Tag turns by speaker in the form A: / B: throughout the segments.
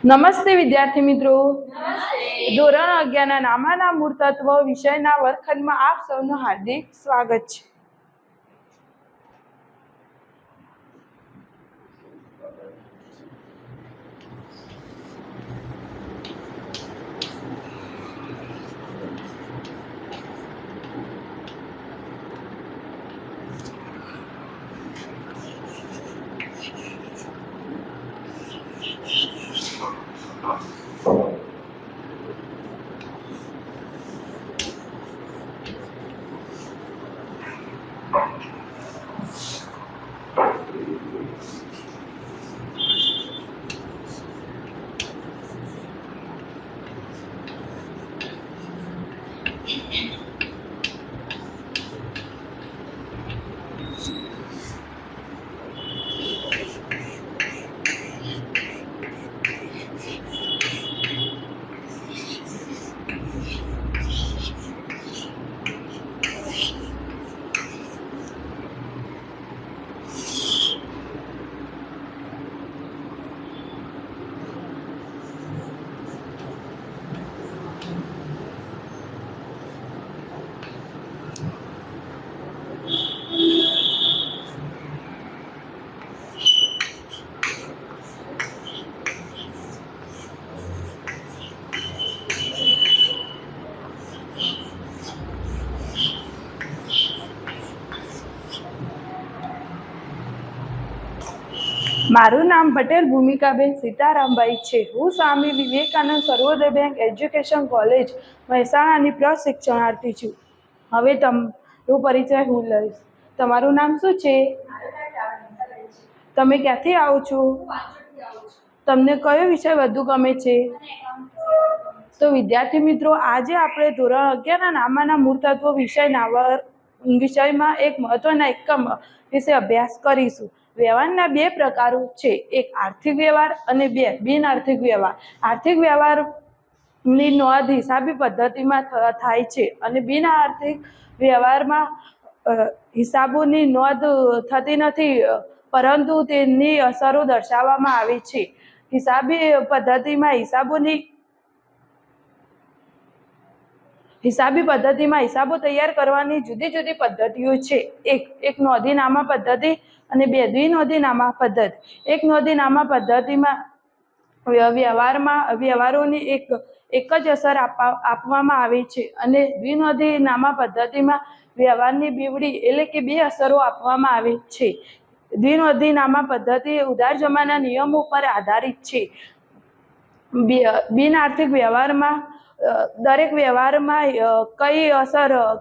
A: નમસ્તે વિદ્યાર્થી મિત્રો. ધોરણ 11 ના નામાના મૂળ તત્વ વિષયના વર્ગખંડમાં આપ સૌનું હાર્દિક સ્વાગત છે. મારું નામ પટેલ ભૂમિકાબેન સીતારામભાઈ છે. હું સ્વામી વિવેકાનંદ સર્વોદય બેંક એજ્યુકેશન કોલેજ મહેસાણાની પ્રશિક્ષણાર્થી છું. હવે તમારો પરિચય હું લઈશ. તમારું નામ શું છે? તમે ક્યાંથી આવો છો? તમને કયો વિષય વધુ ગમે છે? તો વિદ્યાર્થી મિત્રો, આજે આપણે ધોરણ 11 ના નામાના મૂળ તત્વો વિષયમાં એક મહત્વના એકમ વિશે અભ્યાસ કરીશું. વ્યવહારના બે પ્રકારો છે, એક આર્થિક વ્યવહાર અને બે બિન આર્થિક વ્યવહાર. આર્થિક વ્યવહારની નોંધ હિસાબી પદ્ધતિમાં થાય છે અને બિન આર્થિક વ્યવહારમાં હિસાબોની નોંધ થતી નથી, પરંતુ તેની અસરો દર્શાવવામાં આવે છે. હિસાબી પદ્ધતિમાં હિસાબો તૈયાર કરવાની જુદી જુદી પદ્ધતિઓ છે. એક નોંધીનામા પદ્ધતિ અને બે દ્વિનોંધીનામા પદ્ધતિ. એક નોંધીનામા પદ્ધતિમાં વ્યવહારોની એક જ અસર આપવામાં આવે છે અને દ્વિનોંધીનામા પદ્ધતિમાં વ્યવહારની બેવડી એટલે કે બે અસરો આપવામાં આવે છે. દ્વિનોંધીનામા પદ્ધતિ ઉધાર જમાના નિયમો પર આધારિત છે. બિન આર્થિક વ્યવહારમાં દરેક વ્યવહારમાં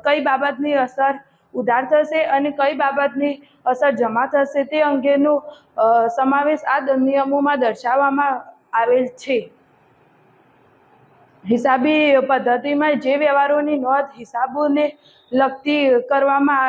A: કઈ બાબતની અસર ઉધાર થશે અને કઈ બાબતની અસર જમા થશે તે અંગેનો સમાવેશ આ નિયમોમાં દર્શાવવામાં આવેલ છે. હિસાબી પદ્ધતિમાં જે વ્યવહારોની નોંધ હિસાબોને લગતી કરવામાં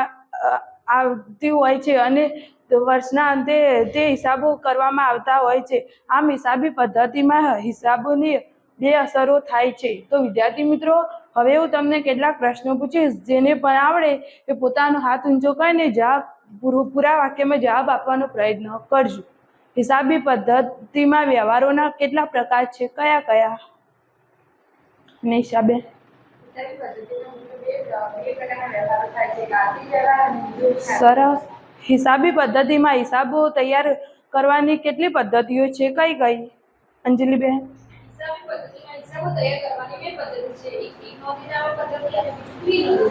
A: આવતી હોય છે અને વર્ષના અંતે તે હિસાબો કરવામાં આવતા હોય છે. આમ હિસાબી પદ્ધતિમાં હિસાબોની બે અસરો થાય છે. તો વિદ્યાર્થી મિત્રો, હવે હું તમને કેટલાક પ્રશ્નો પૂછીશ. જેને પણ આવડે એ પોતાનો હાથ ઊંચો કરીને પૂરા વાક્યમાં જવાબ આપવાનો પ્રયત્ન કરજો. હિસાબી પદ્ધતિમાં વ્યવહારોના કેટલા પ્રકાર છે? કયા કયા? નિશાબેન. સરસ. હિસાબી પદ્ધતિમાં હિસાબો તૈયાર કરવાની કેટલી પદ્ધતિઓ છે? કઈ કઈ? અંજલિબેન.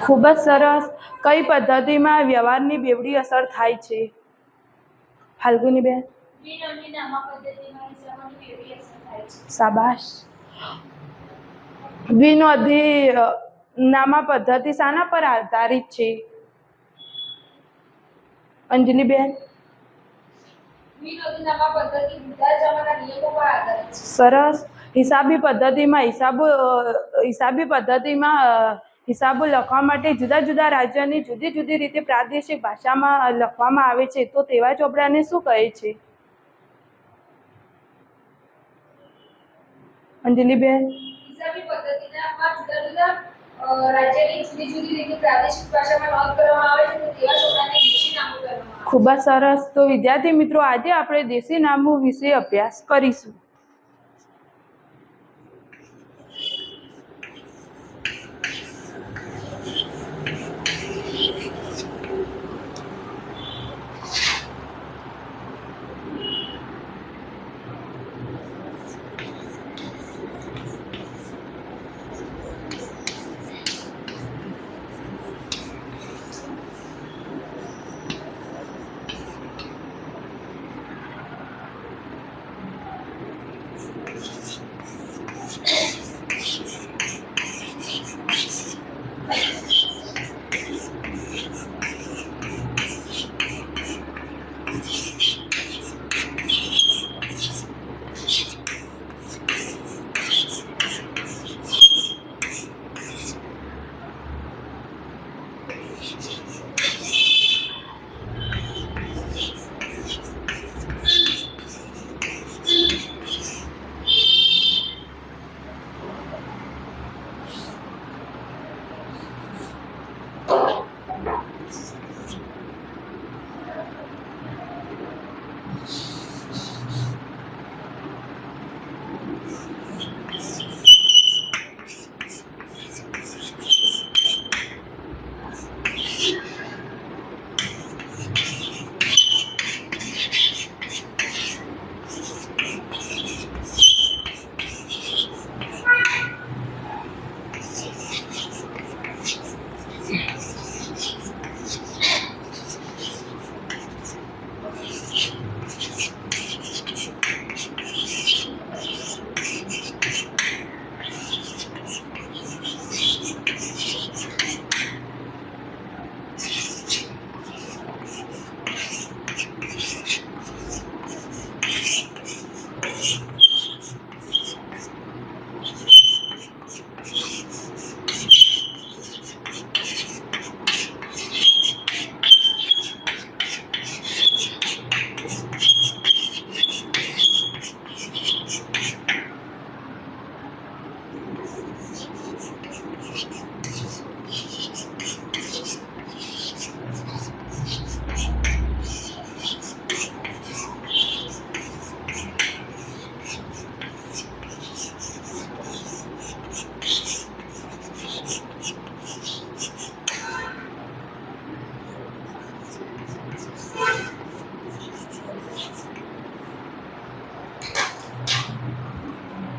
A: ખૂબ જ સરસ. કઈ પદ્ધતિમાં વ્યવહારની બેવડી અસર થાય છે? ફાલ્ગુનીબેન. શાબાશ. દ્વિનોંધીનામા પદ્ધતિ શાના પર આધારિત છે? અંજલિબેન. સરસ. હિસાબી પદ્ધતિમાં હિસાબો લખવા માટે જુદા જુદા રાજ્યની જુદી જુદી રીતે પ્રાદેશિક ભાષામાં લખવામાં આવે છે. તો તેવા ચોપડાને શું કહે છે? અંજલિબેન. હિસાબી પદ્ધતિમાં જુદા જુદા રાજ્યની જુદી જુદી રીતે પ્રાદેશિક ભાષામાં નોંધ કરવામાં આવે છે. તો તેવા ચોપડાને દેશી નામું કહેવામાં આવે છે. ખૂબ જ સરસ. તો વિદ્યાર્થી મિત્રો, આજે આપણે દેશી નામું વિશે અભ્યાસ કરીશું.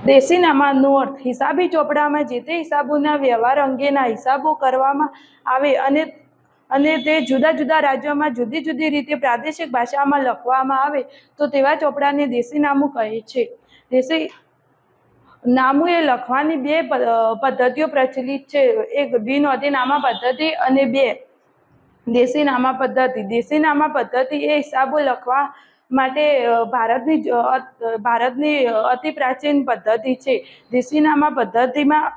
A: દેશીનામાનો અર્થ હિસાબી ચોપડામાં જે તે હિસાબોના વ્યવહાર અંગેના હિસાબો કરવામાં આવે અને તે જુદા જુદા રાજ્યોમાં જુદી જુદી રીતે પ્રાદેશિક ભાષામાં લખવામાં આવે તો તેવા ચોપડાને દેશીનામું કહે છે. દેશીનામું એ લખવાની બે પદ્ધતિઓ પ્રચલિત છે, એક દ્વિનોંધીનામા પદ્ધતિ અને બે દેશીનામા પદ્ધતિ. દેશીનામા પદ્ધતિ એ હિસાબો લખવા માટે ભારતની અતિ પ્રાચીન પદ્ધતિ છે. દેશીનામા પદ્ધતિમાં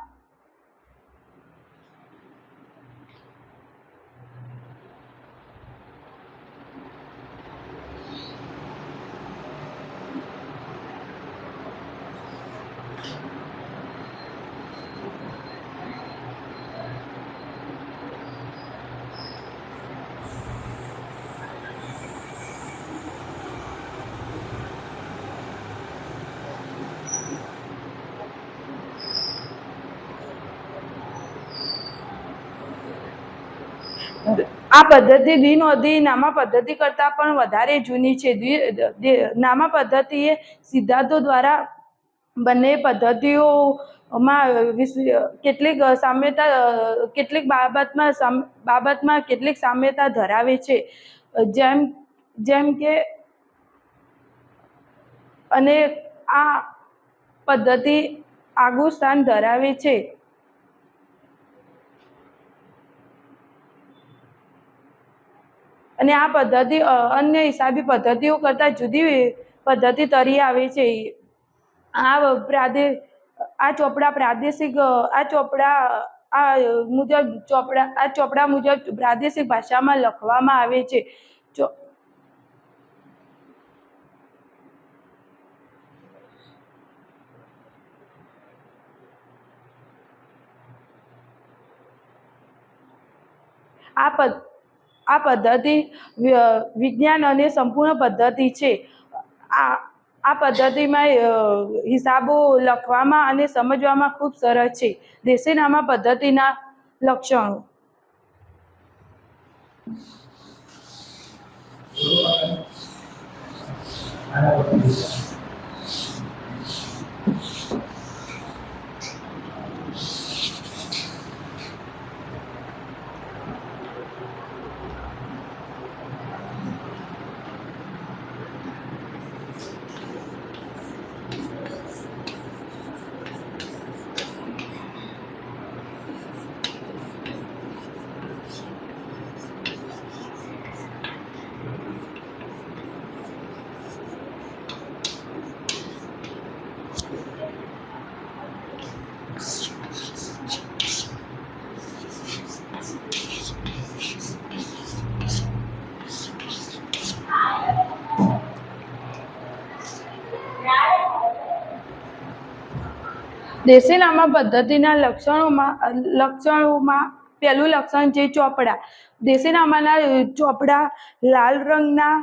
A: આ પદ્ધતિ દ્વિનોંધીનામા પદ્ધતિ કરતાં પણ વધારે જૂની છે. નામા પદ્ધતિએ સિદ્ધાંતો દ્વારા બંને પદ્ધતિઓમાં કેટલીક બાબતમાં કેટલીક સામ્યતા ધરાવે છે, જેમ કે અને આ પદ્ધતિ આગવું સ્થાન ધરાવે છે. અને આ પદ્ધતિ અન્ય હિસાબી પદ્ધતિઓ કરતાં જુદી પદ્ધતિ તરી આવે છે. આ ચોપડા મુજબ પ્રાદેશિક ભાષામાં લખવામાં આવે છે. આ પદ્ધતિ વિજ્ઞાન અને સંપૂર્ણ પદ્ધતિ છે. આ પદ્ધતિમાં હિસાબો લખવામાં અને સમજવામાં ખૂબ સરળ છે. દેશીનામા પદ્ધતિના લક્ષણો. દેશીનામા પદ્ધતિના લક્ષણોમાં પહેલું લક્ષણ છે ચોપડા. દેશીનામાના ચોપડા લાલ રંગના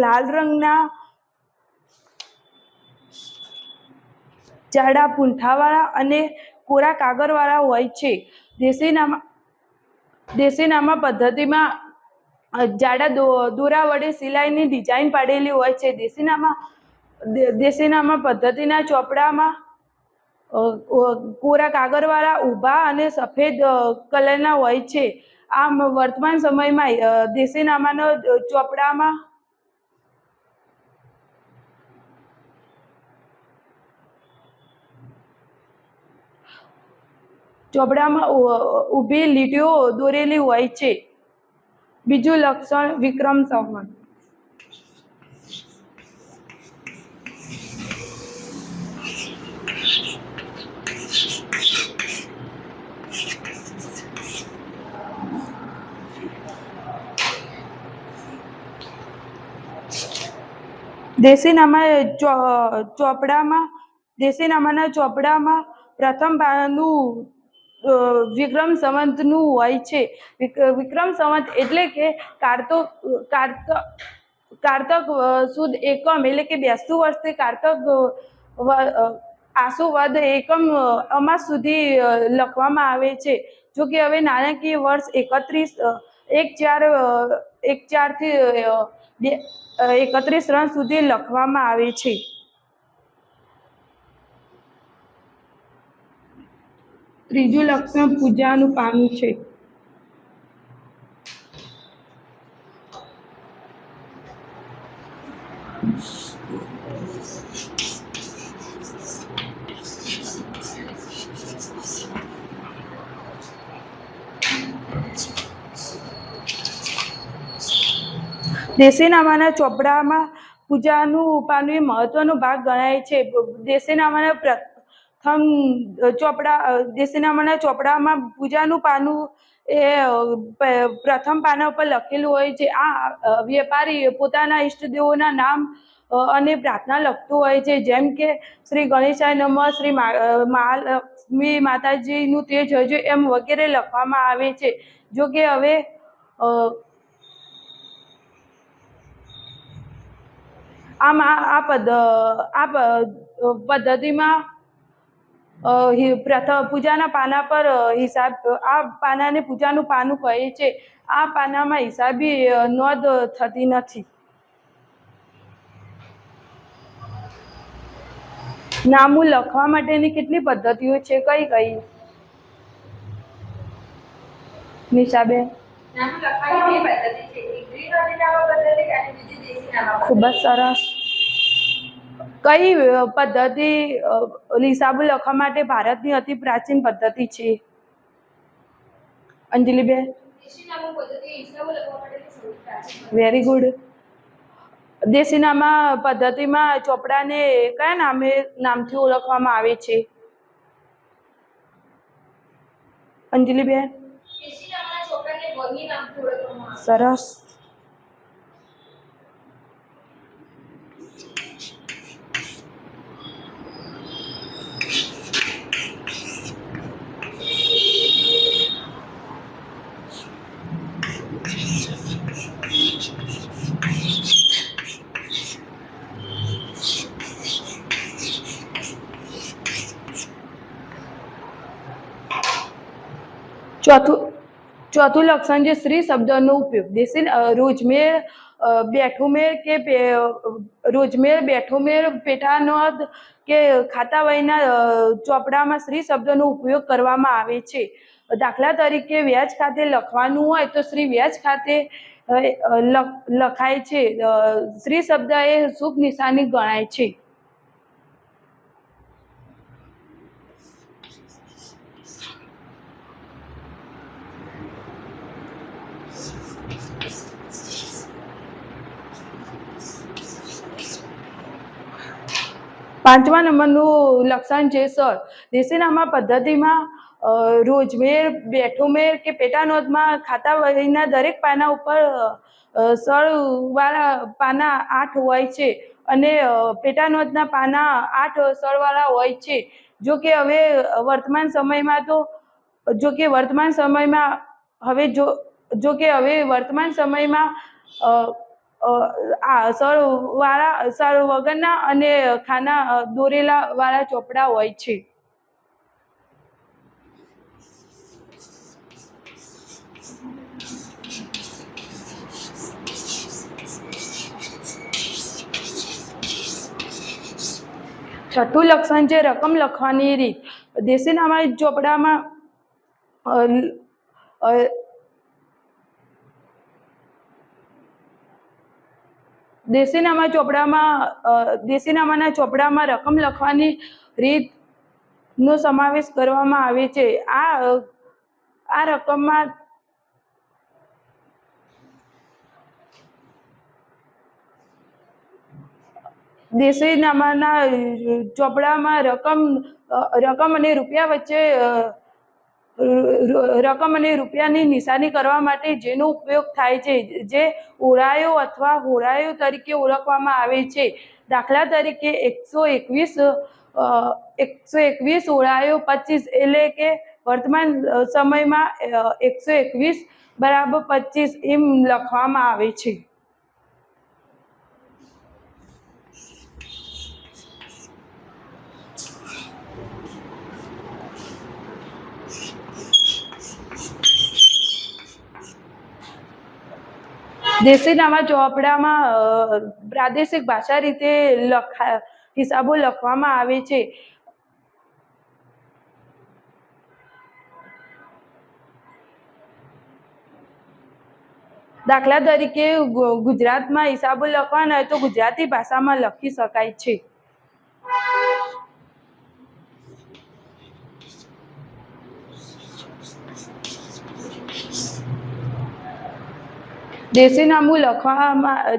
A: લાલ રંગના જાડા પૂંઠાવાળા અને કોરા કાગળવાળા હોય છે. દેશીનામા પદ્ધતિમાં જાડા દોરા વડે સિલાઈની ડિઝાઇન પાડેલી હોય છે. દેશીનામા પદ્ધતિના ચોપડામાં કોરા કાગળવાળા ઊભા અને સફેદ કલરના હોય છે. આમ વર્તમાન સમયમાં દેશીનામાના ચોપડામાં ઊભી લીટીઓ દોરેલી હોય છે. બીજું લક્ષણ વિક્રમ સંવત. દેશીનામાના ચોપડામાં પ્રથમ પાનું વિક્રમ સંવતનું હોય છે. વિક્રમ સંવત એટલે કે કારતક સુદ એકમ એટલે કે 82 વર્ષથી કારતક આસુ વદ એકમ અમાસ સુધી લખવામાં આવે છે. જો કે હવે નાણાકીય વર્ષ 1/4 થી 31 રન સુધી લખવામાં આવે છે. ત્રીજું લક્ષણ પૂજાનું પાનું છે. દેશીનામાના ચોપડામાં પૂજાનું પાનું એ મહત્વનો ભાગ ગણાય છે. દેશીનામાના ચોપડામાં પૂજાનું પાનું એ પ્રથમ પાના ઉપર લખેલું હોય છે. આ વેપારી પોતાના ઈષ્ટદેવોના નામ અને પ્રાર્થના લખતો હોય છે, જેમ કે શ્રી ગણેશાય નમઃ, શ્રી મહાલક્ષ્મી માતાજીનું તેજ હજુ એમ વગેરે લખવામાં આવે છે. જો કે હવે આ પદ્ધતિમાં પૂજાના પાના પર હિસાબ, આ પાનાને પૂજાનું પાનું કહે છે. આ પાનામાં હિસાબી નોંધ થતી નથી. નામું લખવા માટેની કેટલી પદ્ધતિઓ છે? કઈ નિશાબેન? ખૂબ જ સરસ. કઈ પદ્ધતિ હિસાબો લખવા માટે ભારતની અતિ પ્રાચીન પદ્ધતિ છે? અંજલિબેન? Very good. દેશીનામા પદ્ધતિમાં ચોપડાને કયા નામથી ઓળખવામાં આવે છે? અંજલિબેન? સરસ. ચોથું લક્ષણ છે શ્રી શબ્દનો ઉપયોગ. રોજમેર, બેઠોમેર, પેટાનોંધ કે ખાતા વહીના ચોપડામાં શ્રી શબ્દનો ઉપયોગ કરવામાં આવે છે. દાખલા તરીકે વ્યાજ ખાતે લખવાનું હોય તો શ્રી વ્યાજ ખાતે લખાય છે. શ્રી શબ્દ એ શુભ નિશાની ગણાય છે. પાંચમા નંબરનું લક્ષણ છે સર. દેશીનામા પદ્ધતિમાં રોજમેર, બેઠોમેર કે પેટા નોંધમાં ખાતા વહીના દરેક પાના ઉપર સળવાળા પાના 8 હોય છે અને પેટા નોંધના પાના 8 સળવાળા હોય છે. જો કે હવે વર્તમાન સમયમાં આ સળ વગરના અને ખાના દોરેલા વાળા ચોપડા હોય છે. છઠ્ઠું લક્ષણ છે રકમ લખવાની રીત. દેશીનામા ચોપડામાં દેશીનામાના ચોપડામાં રકમ લખવાની રીતનો સમાવેશ કરવામાં આવે છે. આ રકમમાં દેશીનામાના ચોપડામાં રકમ અને રૂપિયા વચ્ચે રકમ અને રૂપિયાની નિશાની કરવા માટે જેનો ઉપયોગ થાય છે, જે ઓળાયો અથવા હોળાયો તરીકે ઓળખવામાં આવે છે. દાખલા તરીકે 121 ઓળાયો 25, એટલે કે વર્તમાન સમયમાં 121 બરાબર 25 એમ લખવામાં આવે છે. દેશીનામા ચોપડામાં પ્રાદેશિક ભાષા રીતે હિસાબો લખવામાં આવે છે. દાખલા તરીકે ગુજરાતમાં હિસાબો લખવાના હોય તો ગુજરાતી ભાષામાં લખી શકાય છે.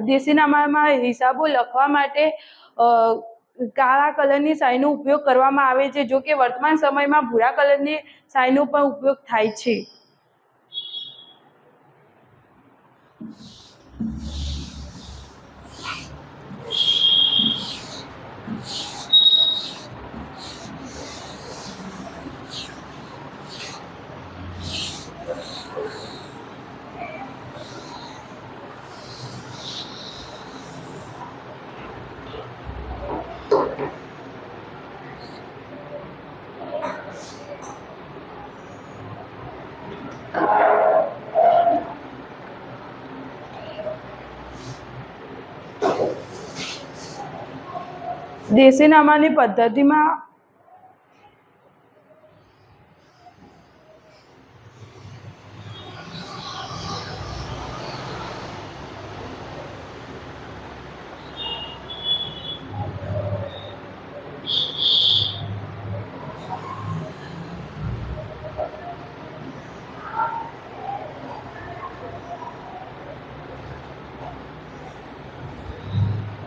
A: દેશીનામામાં હિસાબો લખવા માટે કાળા કલરની શાહીનો ઉપયોગ કરવામાં આવે છે. જો કે વર્તમાન સમયમાં ભૂરા કલરની શાહીનો પણ ઉપયોગ થાય છે. દેશીનામાની પદ્ધતિમાં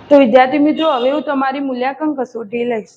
A: તો વિદ્યાર્થી મિત્રો, હવે હું તમારી મૂલ્યાંકન કસોટી લઈશ.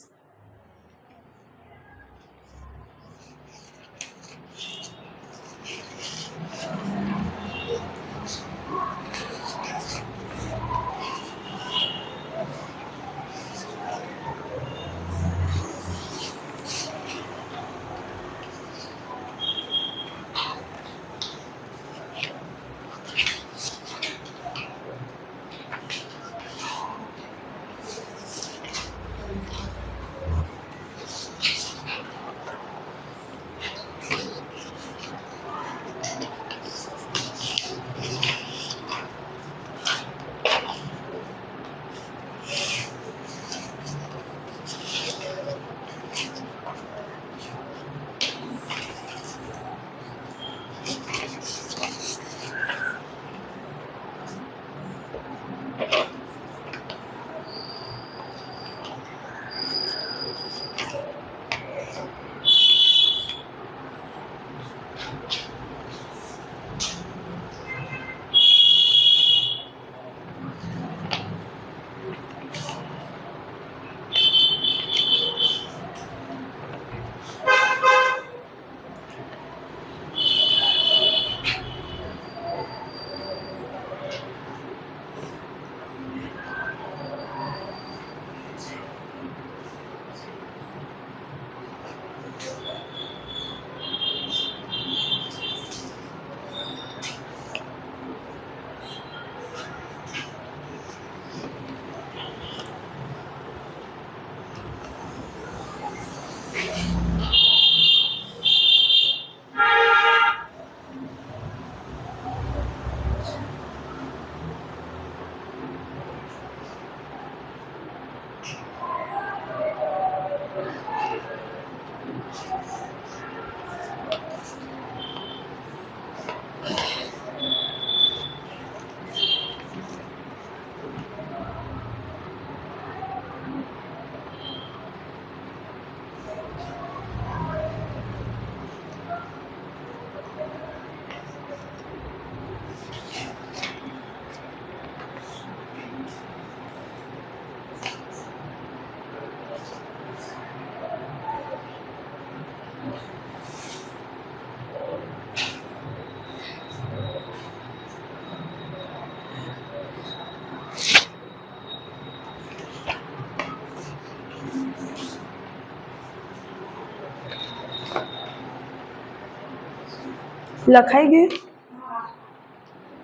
A: લખાઈ ગયું?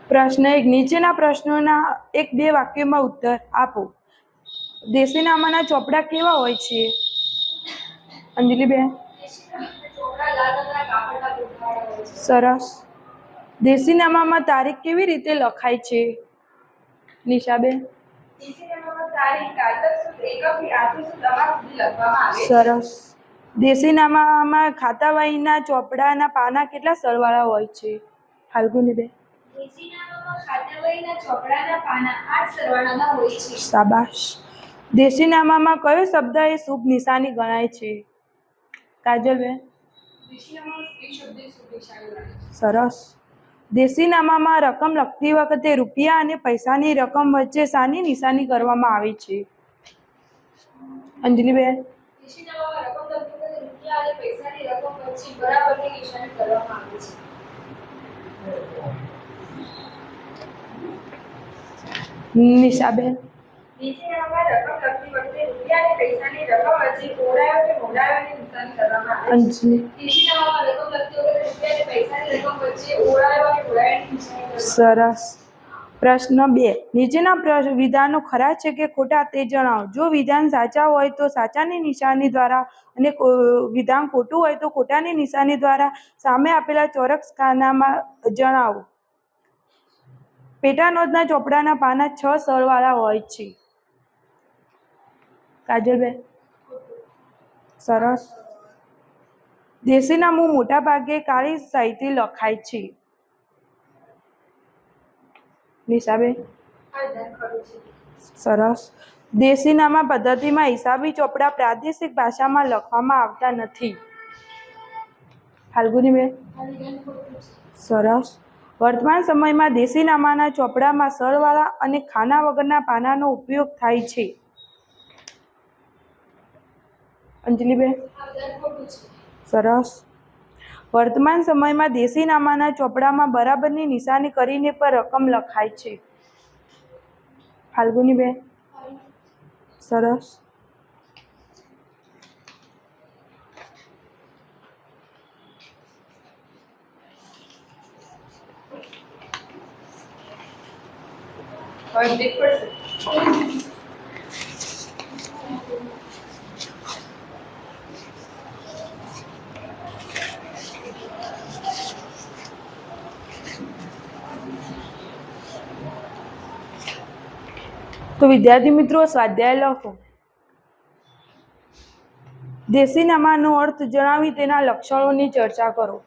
A: પ્રશ્ન 1, નીચેના પ્રશ્નોના 1-2 વાક્યોમાં ઉત્તર આપો. દેશીનામાના ચોપડા કેવા હોય છે? અંજલિબેન. સરસ. દેશીનામામાં તારીખ કેવી રીતે લખાય છે? નિશાબેન. સરસ. દેશીનામામાં ખાતાવહીના ચોપડાના પાના કેટલા સરવાળા હોય છે? ફાલ્ગુનીબેન. શાબાશ. દેશીનામામાં કયો શબ્દ એ શુભ નિશાની ગણાય છે? કાજલબેન. સરસ. દેશીનામામાં રકમ લખતી વખતે રૂપિયા અને પૈસાની રકમ વચ્ચે શાની નિશાની કરવામાં આવે છે? અંજલિબેન. નિશાબેન. અંજલિ. સરસ. પ્રશ્ન 2, નીચેના વિધાનો ખરા છે કે ખોટા તે જણાવો. જો વિધાન સાચા હોય તો સાચાની નિશાની દ્વારા અને વિધાન ખોટું હોય તો ખોટાની નિશાની દ્વારા સામે આપેલા ચોરસ ખાનામાં જણાવો. પેટાનોંધના ચોપડાના પાના 6 સરવાળા હોય છે. કાજલબેન. સરસ. દેશીનામું મોટા ભાગે કાળી શાહીથી લખાય છે. નિશાબેન. સરસ. દેશીનામા પદ્ધતિમાં હિસાબી ચોપડા પ્રાદેશિક ભાષામાં લખવામાં આવતા નથી. ફાલ્ગુનીબેન. સરસ. વર્તમાન સમયમાં દેશીનામાના ચોપડામાં સરવાળા અને ખાના વગરના પાનાનો ઉપયોગ થાય છે. અંજલિબેન. સરસ. વર્તમાન સમયમાં દેશીનામાના ચોપડામાં બરાબરની નિશાની કરીને પર રકમ લખાય છે. ફાલ્ગુનીબેન. સરસ. તો વિદ્યાર્થી મિત્રો, સ્વાધ્યાય લખો. દેશીનામાનો અર્થ જણાવી તેના લક્ષણોની ચર્ચા કરો.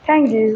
A: Thank you.